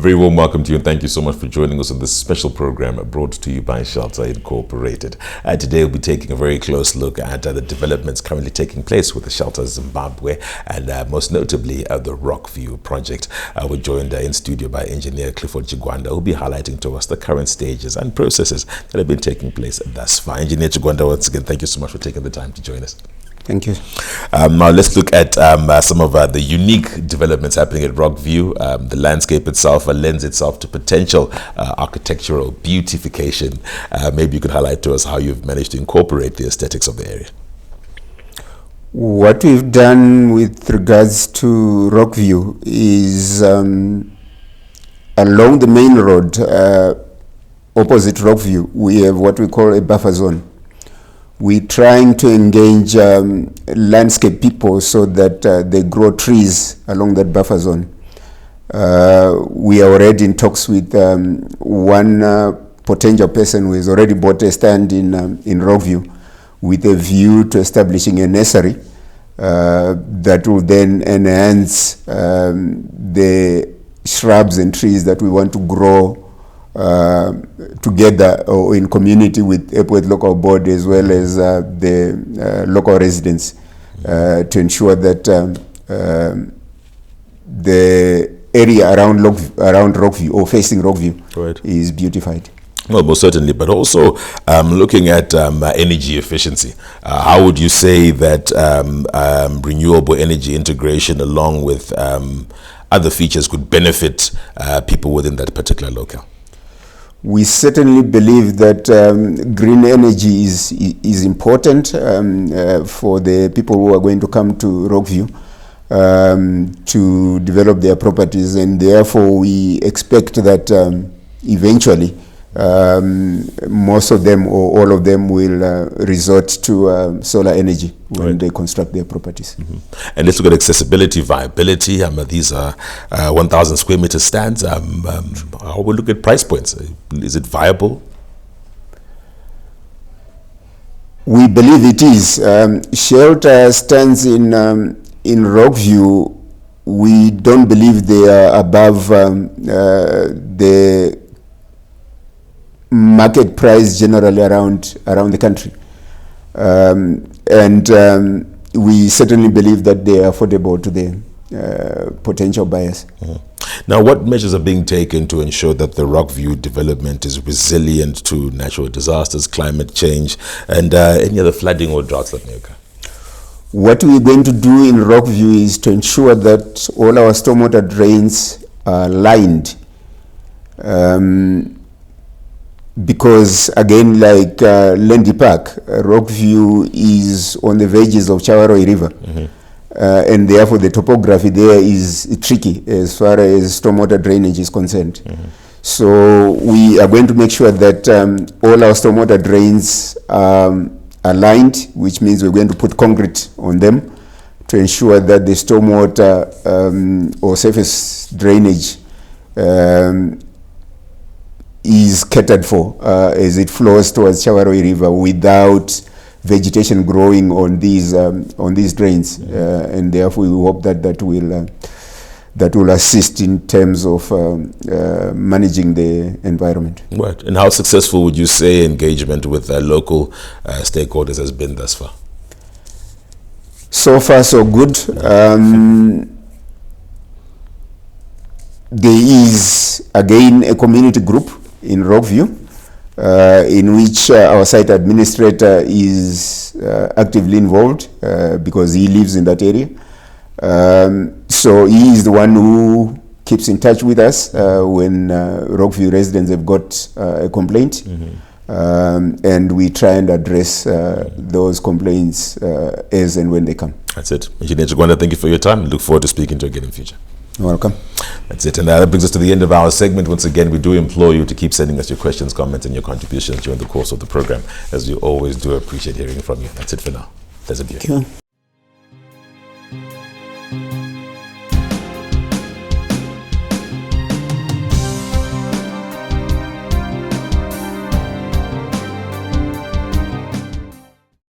very warm welcome to you, and thank you so much for joining us on this special program brought to you by Shelter Incorporated. Today we'll be taking a very close look at the developments currently taking place with the Shelter Zimbabwe, and most notably the Rockview project. We're joined in studio by engineer Clifford Chigwanda, who'll be highlighting to us the current stages and processes that have been taking place thus far. Engineer Chigwanda, once again, thank you so much for taking the time to join us. Thank you. Now let's look at some of the unique developments happening at Rockview. The landscape itself lends itself to potential architectural beautification. Maybe you could highlight to us how you've managed to incorporate the aesthetics of the area. What we've done with regards to Rockview is along the main road opposite Rockview, we have what we call a buffer zone. We're trying to engage landscape people so that they grow trees along that buffer zone. We are already in talks with one potential person who has already bought a stand in Rockview with a view to establishing a nursery that will then enhance the shrubs and trees that we want to grow together or in community with Epworth Local Board as well as the local residents to ensure that the area around Rockview or facing Rockview is beautified. Well, most certainly, but also looking at energy efficiency. How would you say that renewable energy integration along with other features could benefit people within that particular locale? We certainly believe that green energy is important for the people who are going to come to Rockview to develop their properties, and therefore we expect that eventually most of them or all of them will resort to solar energy when they construct their properties. And let's look at accessibility, viability. These are 1,000 square meter stands. How we look at price points? Is it viable? We believe it is. Shelter stands in Rockview. We don't believe they are above the market price generally around the country, and we certainly believe that they are affordable to the potential buyers. Now, what measures are being taken to ensure that the Rockview development is resilient to natural disasters, climate change, and any other flooding or droughts that may occur? What we're going to do in Rockview is to ensure that all our stormwater drains are lined. Because again, like Lendy Park, Rockview is on the verges of Chawaroi River, and therefore the topography there is tricky as far as stormwater drainage is concerned. So we are going to make sure that all our stormwater drains are lined, which means we're going to put concrete on them to ensure that the stormwater or surface drainage is catered for as it flows towards Chawaroi River without vegetation growing on these drains, and therefore we hope that that will assist in terms of managing the environment. Right. And how successful would you say engagement with local stakeholders has been thus far? So far, so good. There is again a community group in Rockview, in which our site administrator is actively involved because he lives in that area. So he is the one who keeps in touch with us when Rockview residents have got a complaint, and we try and address those complaints as and when they come. That's it. Engineer Chigwanda, thank you for your time. Look forward to speaking to you again in the future. You're welcome. That's it. And that brings us to the end of our segment. Once again, we do implore you to keep sending us your questions, comments, and your contributions during the course of the program, as we always do appreciate hearing from you. That's it for now. There's a view. Thank you.